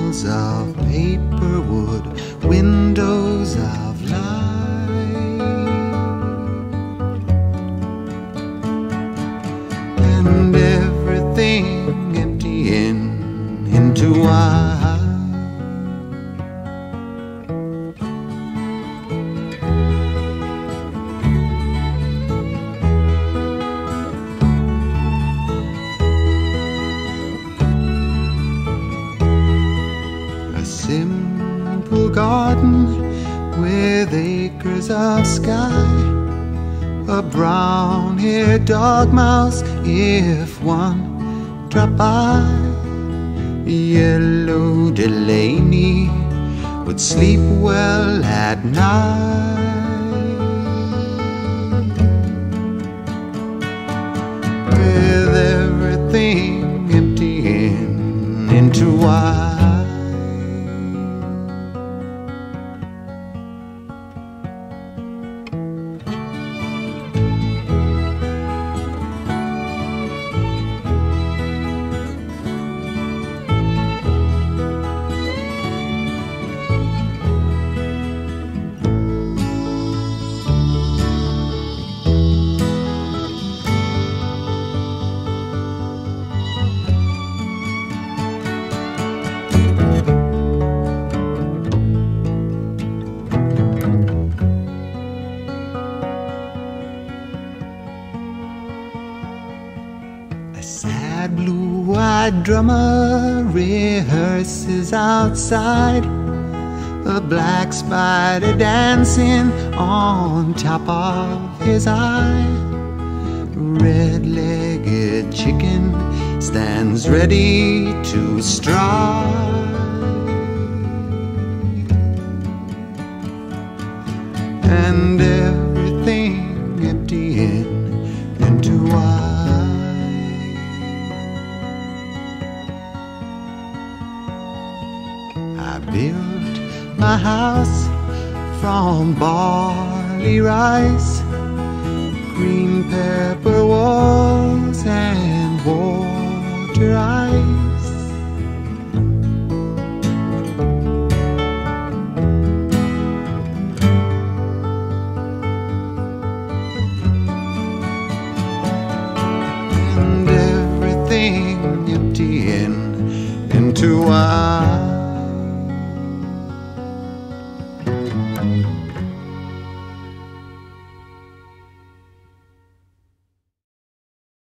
walls of paper, wood, windows of light, and everything emptying into white. Simple garden with acres of sky, a brown-haired dormouse if one drop by. Yellow Delaney would sleep well at night, with everything emptying into white. A sad blue-eyed drummer rehearses outside, a black spider dancing on top of his eye. Red-legged chicken stands ready to strike, and everything emptying into white. I built my house from barley rice, green pepper walls and water ice. And everything emptying into white.